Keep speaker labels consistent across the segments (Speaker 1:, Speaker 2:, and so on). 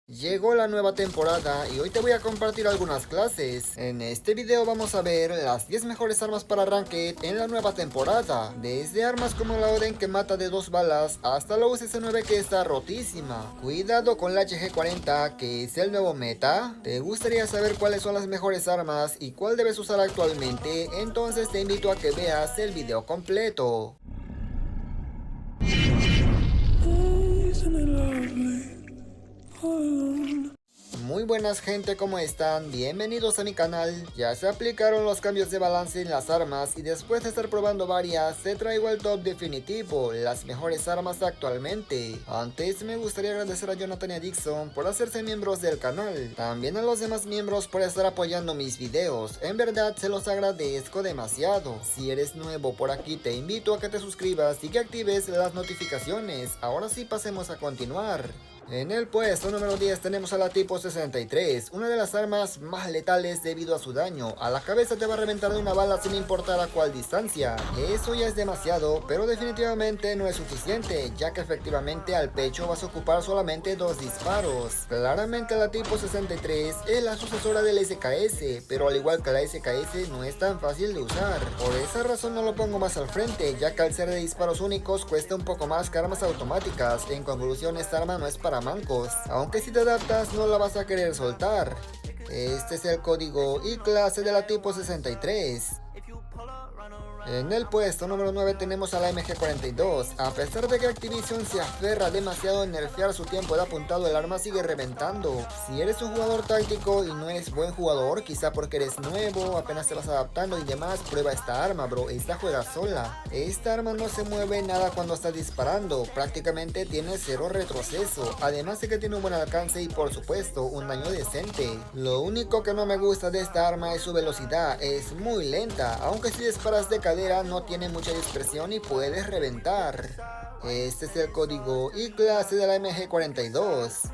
Speaker 1: Llegó la nueva temporada y hoy te voy a compartir algunas clases. En este video vamos a ver las 10 mejores armas para Ranked en la nueva temporada. Desde armas como la Oden que mata de 2 balas hasta la UCC9 que está rotísima. Cuidado con la HG40 que es el nuevo meta. ¿Te gustaría saber cuáles son las mejores armas y cuál debes usar actualmente? Entonces te invito a que veas el video completo. Muy buenas gente, ¿cómo están? Bienvenidos a mi canal. Ya se aplicaron los cambios de balance en las armas y después de estar probando varias, te traigo el top definitivo, las mejores armas actualmente. Antes me gustaría agradecer a Jonathan y a Dixon por hacerse miembros del canal. También a los demás miembros por estar apoyando mis videos. En verdad se los agradezco demasiado. Si eres nuevo por aquí te invito a que te suscribas y que actives las notificaciones. Ahora sí pasemos a continuar. En el puesto número 10 tenemos a la tipo 63, una de las armas más letales debido a su daño. A la cabeza te va a reventar de una bala sin importar a cuál distancia. Eso ya es demasiado, pero definitivamente no es suficiente, ya que efectivamente al pecho vas a ocupar solamente 2 disparos. Claramente la tipo 63 es la sucesora del SKS, pero al igual que la SKS no es tan fácil de usar. Por esa razón no lo pongo más al frente, ya que al ser de disparos únicos cuesta un poco más que armas automáticas. En conclusión, esta arma no es para mancos, aunque si te adaptas no la vas a querer soltar. Este es el código y clase de la tipo 63. En el puesto número 9 tenemos a la MG42. A pesar de que Activision se aferra demasiado en nerfear su tiempo de apuntado, el arma sigue reventando. Si eres un jugador táctico y no eres buen jugador, quizá porque eres nuevo, apenas te vas adaptando y demás, prueba esta arma, bro. Esta juega sola. Esta arma no se mueve nada cuando estás disparando, prácticamente tiene cero retroceso, además de que tiene un buen alcance y por supuesto un daño decente. Lo único que no me gusta de esta arma es su velocidad, es muy lenta, aunque si disparas de cadera no tiene mucha dispersión y puedes reventar. Este es el código y clase de la MG42.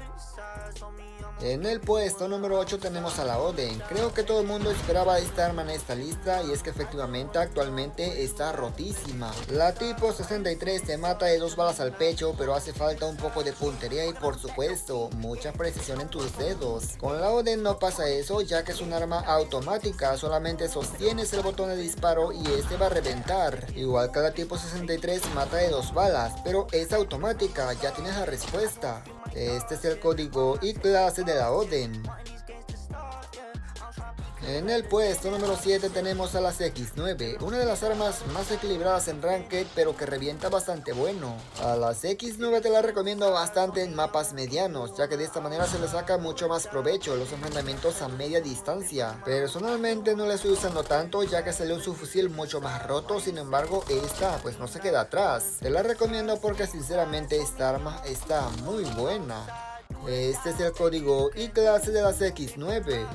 Speaker 1: En el puesto número 8 tenemos a la Oden. Creo que todo el mundo esperaba esta arma en esta lista y es que efectivamente actualmente está rotísima. La tipo 63 te mata de 2 balas al pecho, pero hace falta un poco de puntería y por supuesto mucha precisión en tus dedos. Con la Oden no pasa eso, ya que es un arma automática, solamente sostienes el botón de disparo y este va a reventar. Igual que la tipo 63 mata de 2 balas, pero es automática, ya tienes la respuesta. Este es el código y clase de la Oden. En el puesto número 7 tenemos a las X9, una de las armas más equilibradas en Ranked, pero que revienta bastante bueno. A las X9 te la recomiendo bastante en mapas medianos, ya que de esta manera se le saca mucho más provecho los enfrentamientos a media distancia. Personalmente no la estoy usando tanto, ya que salió un subfusil mucho más roto, sin embargo esta pues no se queda atrás. Te la recomiendo porque sinceramente esta arma está muy buena. Este es el código y clase de las X9.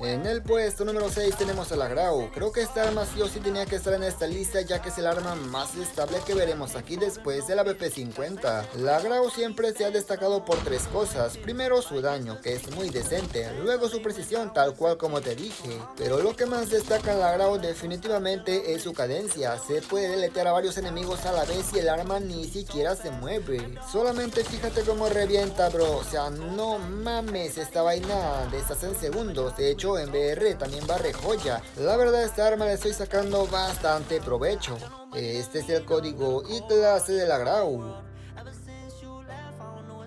Speaker 1: En el puesto número 6 tenemos a la Grau. Creo que esta arma sí o sí tenía que estar en esta lista, ya que es el arma más estable que veremos aquí después de la BP50. La Grau siempre se ha destacado por 3 cosas. Primero su daño, que es muy decente, luego su precisión, tal cual como te dije. Pero lo que más destaca en la Grau definitivamente es su cadencia. Se puede deletear a varios enemigos a la vez y el arma ni siquiera se mueve. Solamente fíjate cómo revienta, bro. O sea, no mames, esta vaina deshace en segundos. De hecho, en BR también barre joya. La verdad, esta arma le estoy sacando bastante provecho. Este es el código y clase de la Grau.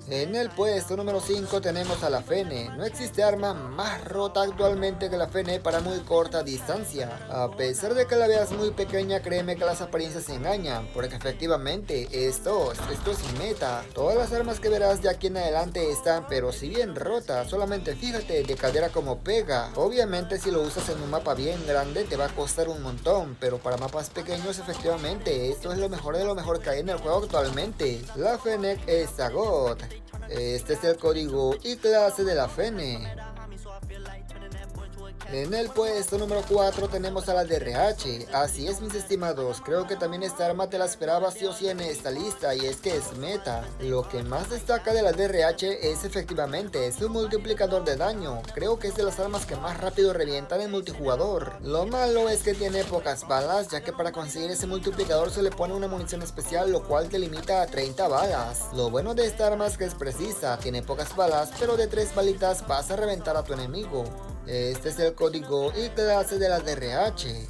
Speaker 1: En el puesto número 5 tenemos a la Fene. No existe arma más rota actualmente que la Fene para muy corta distancia. A pesar de que la veas muy pequeña, créeme que las apariencias se engañan, porque efectivamente esto es meta. Todas las armas que verás de aquí en adelante están, pero si bien rotas, solamente fíjate de cadera como pega. Obviamente si lo usas en un mapa bien grande te va a costar un montón, pero para mapas pequeños efectivamente esto es lo mejor de lo mejor que hay en el juego actualmente. La Fennec es a God. Este es el código y clase de la Fene. En el puesto número 4 tenemos a la DRH. Así es, mis estimados, creo que también esta arma te la esperaba sí o sí en esta lista, y es que es meta. Lo que más destaca de la DRH es efectivamente su multiplicador de daño. Creo que es de las armas que más rápido revientan en multijugador. Lo malo es que tiene pocas balas, ya que para conseguir ese multiplicador se le pone una munición especial, lo cual te limita a 30 balas. Lo bueno de esta arma es que es precisa, tiene pocas balas, pero de 3 balitas vas a reventar a tu enemigo. Este es el código y clase de la DRH.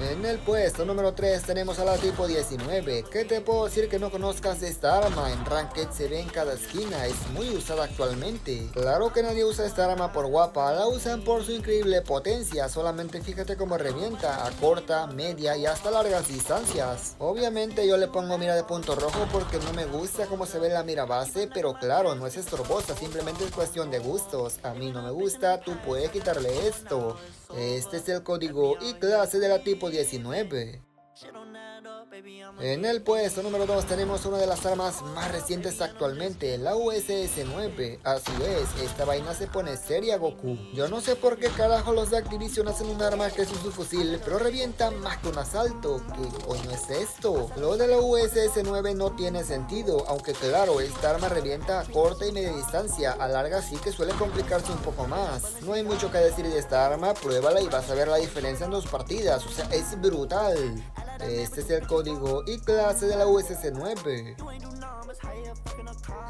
Speaker 1: En el puesto número 3 tenemos a la tipo 19. ¿Qué te puedo decir que no conozcas de esta arma? En Ranked se ve en cada esquina, es muy usada actualmente. Claro que nadie usa esta arma por guapa, la usan por su increíble potencia. Solamente fíjate cómo revienta a corta, media y hasta largas distancias. Obviamente yo le pongo mira de punto rojo porque no me gusta cómo se ve la mira base, pero claro, no es estorbosa, simplemente es cuestión de gustos. A mí no me gusta, tú puedes quitarle esto. Este es el código y clase de la tipo 19. En el puesto número 2 tenemos una de las armas más recientes actualmente, la USS-9. Así es, esta vaina se pone seria, Goku. Yo no sé por qué carajo los de Activision hacen un arma que es un subfusil, pero revienta más que un asalto. ¿Qué coño es esto? Lo de la USS-9 no tiene sentido, aunque claro, esta arma revienta a corta y media distancia, a larga sí que suele complicarse un poco más. No hay mucho que decir de esta arma, pruébala y vas a ver la diferencia en 2 partidas, o sea, es brutal. Este es el código y clase de la USS-9.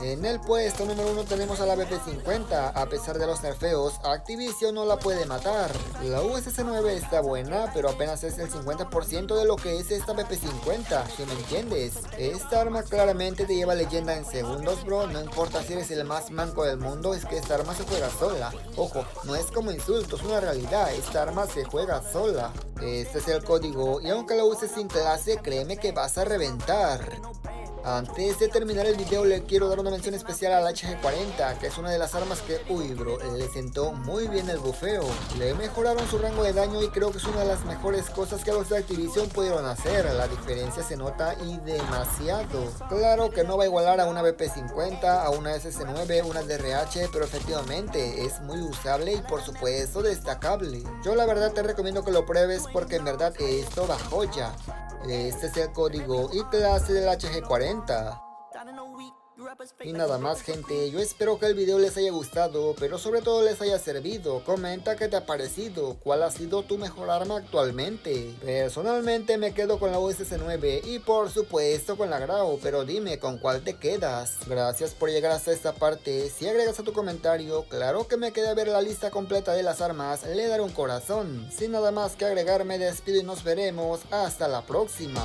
Speaker 1: En el puesto número 1 tenemos a la BP-50. A pesar de los nerfeos, Activision no la puede matar. La USS-9 está buena, pero apenas es el 50% de lo que es esta BP-50, si me entiendes. Esta arma claramente te lleva leyenda en segundos, bro. No importa si eres el más manco del mundo, es que esta arma se juega sola. Ojo, no es como insulto, es una realidad. Esta arma se juega sola. Este es el código y aunque la uses sin clase, créeme que vas a reventar. Antes de terminar el video le quiero dar una mención especial al HG40, que es una de las armas que, uy bro, le sentó muy bien el bufeo. Le mejoraron su rango de daño y creo que es una de las mejores cosas que los de Activision pudieron hacer. La diferencia se nota y demasiado. Claro que no va a igualar a una BP-50, a una SS-9, una DRH, pero efectivamente es muy usable y por supuesto destacable. Yo la verdad te recomiendo que lo pruebes porque en verdad esto va joya. Este es el código y clase del HG40. Y nada más, gente, yo espero que el video les haya gustado, pero sobre todo les haya servido. Comenta qué te ha parecido, cuál ha sido tu mejor arma actualmente. Personalmente me quedo con la USS-9 y por supuesto con la Grau, pero dime con cuál te quedas. Gracias por llegar hasta esta parte. Si agregas a tu comentario, claro que me queda ver la lista completa de las armas, le daré un corazón. Sin nada más que agregar, me despido y nos veremos hasta la próxima.